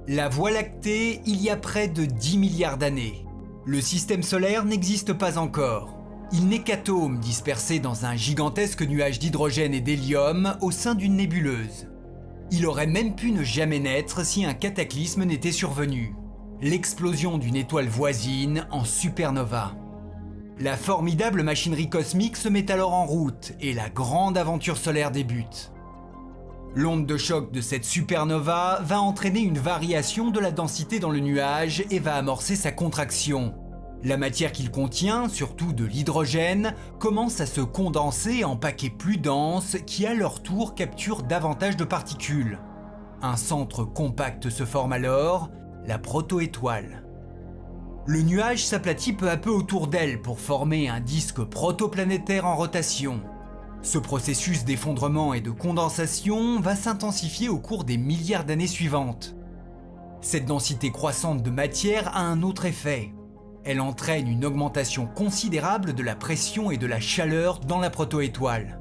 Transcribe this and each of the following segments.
La Voie lactée, il y a près de 10 milliards d'années. Le système solaire n'existe pas encore. Il n'est qu'atomes dispersés dans un gigantesque nuage d'hydrogène et d'hélium au sein d'une nébuleuse. Il aurait même pu ne jamais naître si un cataclysme n'était survenu. L'explosion d'une étoile voisine en supernova. La formidable machinerie cosmique se met alors en route et la grande aventure solaire débute. L'onde de choc de cette supernova va entraîner une variation de la densité dans le nuage et va amorcer sa contraction. La matière qu'il contient, surtout de l'hydrogène, commence à se condenser en paquets plus denses qui à leur tour capturent davantage de particules. Un centre compact se forme alors, la protoétoile. Le nuage s'aplatit peu à peu autour d'elle pour former un disque protoplanétaire en rotation. Ce processus d'effondrement et de condensation va s'intensifier au cours des milliards d'années suivantes. Cette densité croissante de matière a un autre effet. Elle entraîne une augmentation considérable de la pression et de la chaleur dans la protoétoile.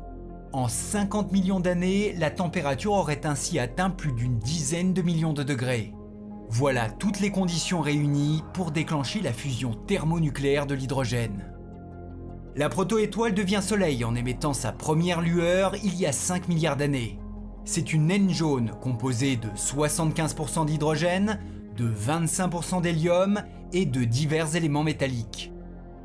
En 50 millions d'années, la température aurait ainsi atteint plus d'une dizaine de millions de degrés. Voilà toutes les conditions réunies pour déclencher la fusion thermonucléaire de l'hydrogène. La protoétoile devient Soleil en émettant sa première lueur il y a 5 milliards d'années. C'est une naine jaune composée de 75% d'hydrogène, de 25% d'hélium et de divers éléments métalliques.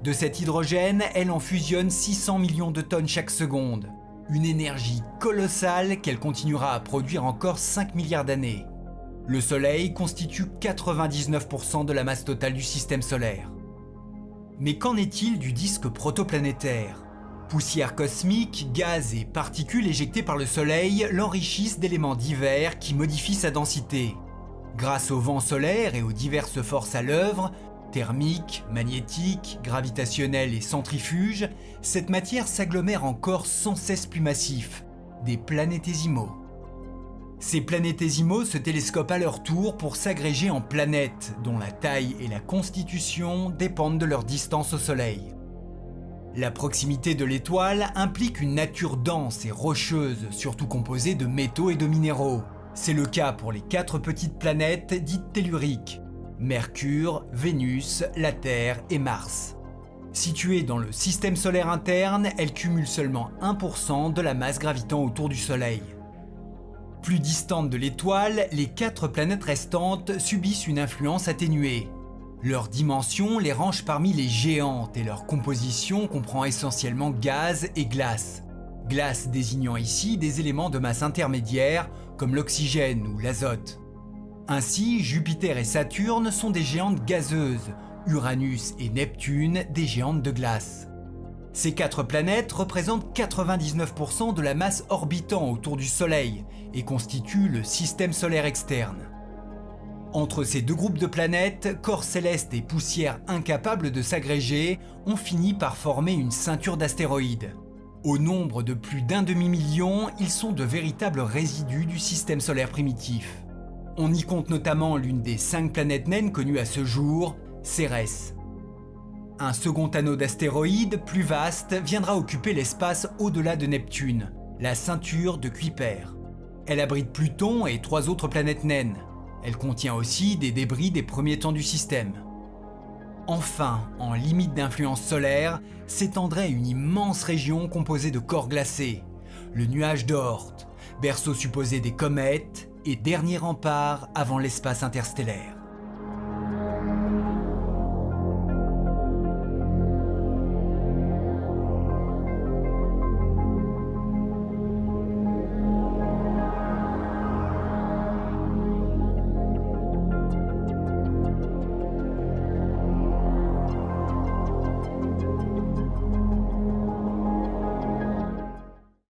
De cet hydrogène, elle en fusionne 600 millions de tonnes chaque seconde. Une énergie colossale qu'elle continuera à produire encore 5 milliards d'années. Le Soleil constitue 99% de la masse totale du système solaire. Mais qu'en est-il du disque protoplanétaire ? Poussière cosmique, gaz et particules éjectées par le Soleil l'enrichissent d'éléments divers qui modifient sa densité. Grâce au vent solaire et aux diverses forces à l'œuvre, thermiques, magnétiques, gravitationnelles et centrifuges, cette matière s'agglomère en corps sans cesse plus massifs, des planétésimaux. Ces planétésimaux se télescopent à leur tour pour s'agréger en planètes dont la taille et la constitution dépendent de leur distance au Soleil. La proximité de l'étoile implique une nature dense et rocheuse, surtout composée de métaux et de minéraux. C'est le cas pour les 4 petites planètes dites telluriques, Mercure, Vénus, la Terre et Mars. Situées dans le système solaire interne, elles cumulent seulement 1% de la masse gravitant autour du Soleil. Plus distantes de l'étoile, les 4 planètes restantes subissent une influence atténuée. Leur dimension les range parmi les géantes et leur composition comprend essentiellement gaz et glace. Glace désignant ici des éléments de masse intermédiaire comme l'oxygène ou l'azote. Ainsi, Jupiter et Saturne sont des géantes gazeuses, Uranus et Neptune des géantes de glace. Ces 4 planètes représentent 99% de la masse orbitant autour du Soleil et constituent le système solaire externe. Entre ces 2 groupes de planètes, corps célestes et poussières incapables de s'agréger ont fini par former une ceinture d'astéroïdes. Au nombre de plus d'1 demi-million, ils sont de véritables résidus du système solaire primitif. On y compte notamment l'une des 5 planètes naines connues à ce jour, Cérès. Un second anneau d'astéroïdes, plus vaste, viendra occuper l'espace au-delà de Neptune, la ceinture de Kuiper. Elle abrite Pluton et 3 autres planètes naines. Elle contient aussi des débris des premiers temps du système. Enfin, en limite d'influence solaire, s'étendrait une immense région composée de corps glacés, le nuage d'Oort, berceau supposé des comètes et dernier rempart avant l'espace interstellaire.